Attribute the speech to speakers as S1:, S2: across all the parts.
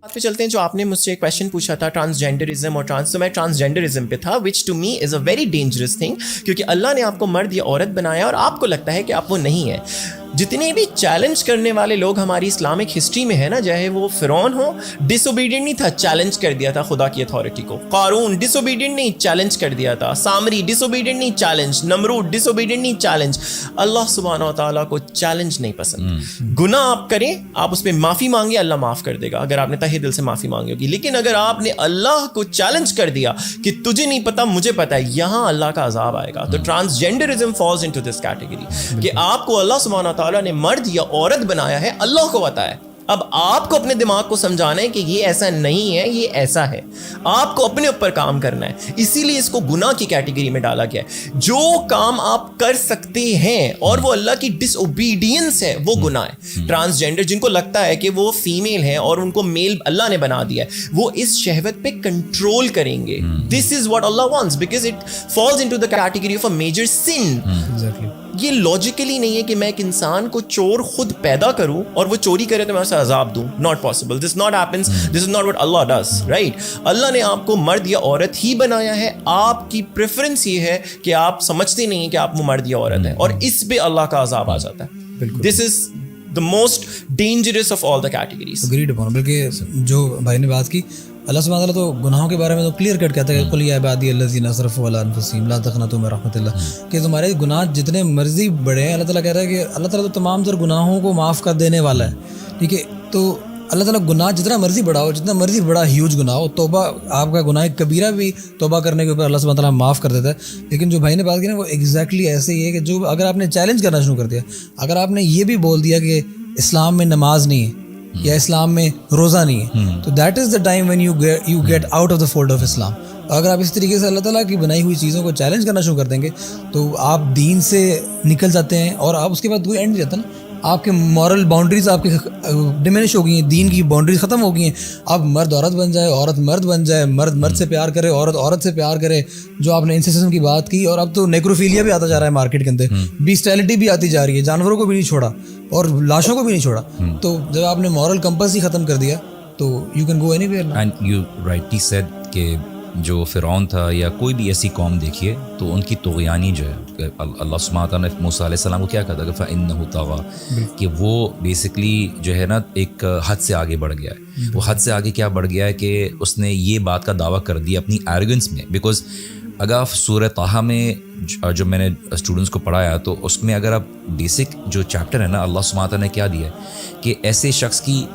S1: بات پہ چلتے ہیں. جو آپ نے مجھ سے ایک کویشچن پوچھا تھا ٹرانسجینڈرزم اور تو میں ٹرانسجینڈرزم پہ تھا, which to me is a very dangerous thing, کیونکہ اللہ نے آپ کو مرد یا عورت بنایا اور آپ کو لگتا ہے کہ آپ وہ نہیں ہے. جتنے بھی چیلنج کرنے والے لوگ ہماری اسلامک ہسٹری میں ہیں نا, چاہے وہ فرعون ہو, ڈس اوبیڈینٹ نہیں تھا, چیلنج کر دیا تھا خدا کی اتھارٹی کو. قارون ڈس اوبیڈینٹ نہیں, چیلنج کر دیا تھا. سامری ڈس اوبیڈینٹ نہیں, چیلنج. نمرود ڈس اوبیڈینٹ نہیں, چیلنج. اللہ سبحانہ و تعالیٰ کو چیلنج نہیں پسند. گناہ آپ کریں, آپ اس پہ معافی مانگے, اللہ معاف کر دے گا اگر آپ نے تہہ دل سے معافی مانگی ہوگی. لیکن اگر آپ نے اللہ کو چیلنج کر دیا کہ تجھے نہیں پتا مجھے پتا ہے, یہاں اللہ کا عذاب آئے گا. تو transgenderism falls into this category کہ آپ کو اللہ سبحانہ تعالیٰ نے مرد یا عورت بنایا ہے, اللہ کو پتا ہے. اب آپ کو اپنے دماغ کو سمجھانا ہے کہ یہ ایسا نہیں ہے, یہ ایسا ہے. آپ کو اپنے اوپر کام کرنا ہے. اسی لیے اس کو گناہ کی کیٹیگری میں ڈالا گیا ہے. جو کام آپ کر سکتے ہیں اور وہ اللہ کی ڈس اوبیڈینس ہے, وہ گناہ ہے. ٹرانسجینڈر جن کو لگتا ہے کہ وہ فیمیل ہیں اور ان کو میل اللہ نے بنا دیا ہے, وہ اس شہوت پہ کنٹرول کریں گے. دس از واٹ اللہ wants because it falls into the category of a major sin. یہ لاجیکلی نہیں ہے کہ میں ایک انسان کو چور خود پیدا کروں اور وہ چوری کرے تو میں اسے عذاب دوں. Not possible. This not happens. This is not what اللہ ڈز. رائٹ. اللہ نے آپ کو مرد یا عورت ہی بنایا ہے. آپ کی پریفرنس یہ ہے کہ آپ سمجھتے نہیں ہیں کہ آپ وہ مرد یا عورت ہیں, اور اس پہ اللہ کا عذاب آ جاتا ہے. دس از the most dangerous of all the categories.
S2: Agreed upon. بلکہ جو بھائی نے بات کی, اللہ سبحانہ تعالیٰ تو گناہوں کے بارے میں تو کلیئر کٹ کہتا ہے کہ قل یا عبادی الذین اسرفوا علی انفسہم لا تقنطوا من رحمۃ اللہ, کہ تمہارے گناہ جتنے مرضی بڑے ہیں, اللہ تعالیٰ کہہ رہا ہے کہ اللہ تعالیٰ تو تمام تر گناہوں کو معاف کر دینے والا ہے. ٹھیک ہے, تو اللہ تعالیٰ گناہ جتنا مرضی بڑا ہو, جتنا مرضی بڑا ہیوج گناہ ہو, توبہ آپ کا گناہ کبیرہ بھی توبہ کرنے کے اوپر اللہ سبحانہ تعالیٰ معاف کر دیتا ہے. لیکن جو بھائی نے بات کی نا, وہ ایگزیکٹلی ایسے ہی ہے کہ جو اگر آپ نے چیلنج کرنا شروع کر دیا, اگر آپ نے یہ بھی بول دیا کہ اسلام میں نماز نہیں ہے یا اسلام میں روزہ نہیں ہے, تو that is the time when you get out of the fold of Islam. اگر آپ اس طریقے سے اللہ تعالیٰ کی بنائی ہوئی چیزوں کو چیلنج کرنا شروع کر دیں گے تو آپ دین سے نکل جاتے ہیں, اور آپ اس کے بعد کوئی اینڈ نہیں جاتا نا. آپ کے مورل باؤنڈریز آپ کی ڈیمینش ہو گئی ہیں, دین کی باؤنڈریز ختم ہو گئی ہیں. آپ مرد عورت بن جائے, عورت مرد بن جائے, مرد مرد سے پیار کرے, عورت عورت سے پیار کرے. جو آپ نے انسیسم کی بات کی, اور اب تو نیکروفیلیا بھی آتا جا رہا ہے مارکیٹ کے اندر, بیسٹیلٹی بھی آتی جا رہی ہے, جانوروں کو بھی نہیں چھوڑا اور لاشوں کو بھی نہیں چھوڑا. تو جب آپ نے مورل کمپس ہی ختم کر دیا تو you can go any where.
S3: And you rightly said کہ جو فرعون تھا یا کوئی بھی ایسی قوم دیکھیے تو ان کی طغیانی جو ہے, اللہ سبحانہ تعالیٰ نے موسیٰ علیہ السلام کو کیا کہا تھا کہ فَإِنَّهُ طَغَىٰ, کہ وہ بیسکلی جو ہے نا ایک حد سے آگے بڑھ گیا ہے. وہ حد سے آگے کیا بڑھ گیا ہے کہ اس نے یہ بات کا دعویٰ کر دیا اپنی ایروگنس میں. بیکاز اگر آپ سورہ طٰہٰ میں جو میں نے اسٹوڈنٹس کو پڑھایا تو اس میں اگر آپ بیسک جو چیپٹر ہے نا, اللہ سبحانہ تعالیٰ نے کیا دیا ہے کہ ایسے شخص کی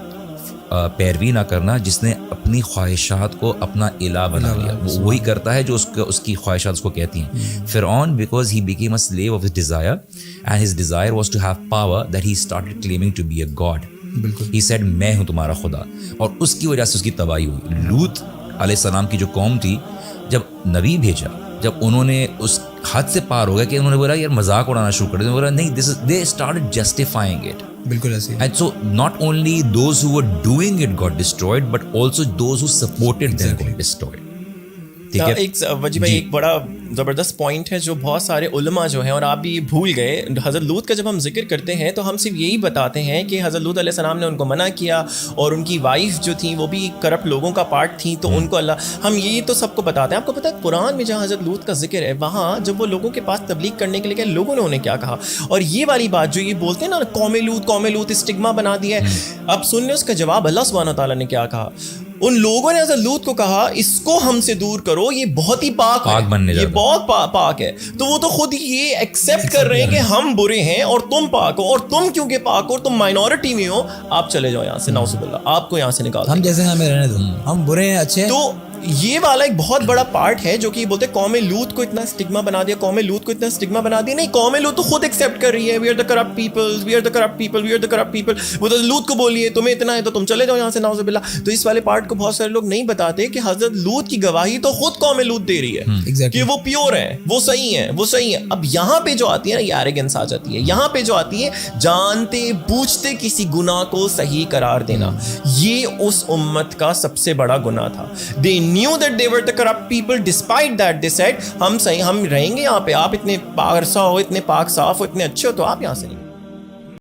S3: پیروی نہ کرنا جس نے اپنی خواہشات کو اپنا الہ بنا لیا. وہ وہی کرتا ہے جو اس کی خواہشات اس کو کہتی ہیں. فرعون because he became a slave of his desire and his desire was to have power that he started claiming to be a god. He said میں ہوں تمہارا خدا, اور اس کی وجہ سے اس کی تباہی ہوئی. لوط علیہ السلام کی جو قوم تھی, جب نبی بھیجا, جب انہوں نے اس حد سے پار ہو گیا کہ انہوں نے بولا یار مذاق اڑانا شروع کر دیا, بولا نہیں, دس از دے اسٹارٹڈ جسٹیفائنگ اٹ.
S2: بالکل ایسے.
S3: And so not only those who were doing it got destroyed, but also those who supported them got destroyed.
S1: ایک وجی بھائی ایک بڑا زبردست پوائنٹ ہے جو بہت سارے علماء جو ہیں, اور آپ بھی بھول گئے, حضرت لوط کا جب ہم ذکر کرتے ہیں تو ہم صرف یہی بتاتے ہیں کہ حضرت لوط علیہ السلام نے ان کو منع کیا, اور ان کی وائف جو تھیں وہ بھی کرپٹ لوگوں کا پارٹ تھیں, تو ان کو اللہ, ہم یہی تو سب کو بتاتے ہیں. آپ کو پتہ ہے قرآن میں جہاں حضرت لوط کا ذکر ہے, وہاں جب وہ لوگوں کے پاس تبلیغ کرنے کے لیے گئے, لوگوں نے انہیں کیا کہا. اور یہ والی بات جو یہ بولتے ہیں نا قوم لوط اسٹگما بنا دیا ہے, اب سن لیں اس کا جواب اللہ سبحانہ تعالیٰ نے کیا کہا. ان لوگوں نے حضرت لوط کو کہا اس کو ہم سے دور کرو, یہ بہت ہی پاک ہے, یہ بہت پاک ہے. تو وہ تو خود ہی یہ ایکسیپٹ کر رہے ہیں کہ ہم برے ہیں اور تم پاک ہو, اور تم کیونکہ پاک ہو, تم مائنورٹی میں ہو, آپ چلے جاؤ یہاں سے, نعوذ باللہ, آپ کو یہاں سے نکال,
S2: ہم جیسے ہمیں رہنے دو, ہم برے ہیں اچھے ہیں.
S1: تو یہ والا ایک بہت بڑا پارٹ ہے جو کہ بولتے ہیں قوم لوط کو اتنا اسٹگما بنا دیا, قوم لوط کو اتنا اسٹگما بنا دیا. نہیں, قوم لوط تو خود ایکسیپٹ کر رہی ہے, we are the corrupt people, we are the corrupt people, we are the corrupt people. وہ تو لوط کو بولیے تمہیں اتنا ہے تو تم چلے جاؤ یہاں سے, نعوذ باللہ. تو اس والے پارٹ کو بہت سارے لوگ نہیں بتاتے کہ حضرت لوط کی گواہی تو خود قوم لوط دے رہی ہے کہ وہ پیور ہیں, وہ صحیح ہیں, وہ صحیح ہیں. اب یہاں پہ جو آتی ہے نا, یہ ایروگنس آ جاتی ہے. یہاں پہ جو آتی ہے جانتے بوجھتے کسی گناہ کو صحیح قرار دینا, یہ اس امت کا سب سے بڑا گناہ تھا. they knew that they were the corrupt people, despite that they said ہم صحیح, ہم رہیں گے یہاں پہ, آپ اتنے پارسا ہو, اتنے پاک صاف ہو, اتنے اچھے ہو, تو آپ یہاں سے نہیں.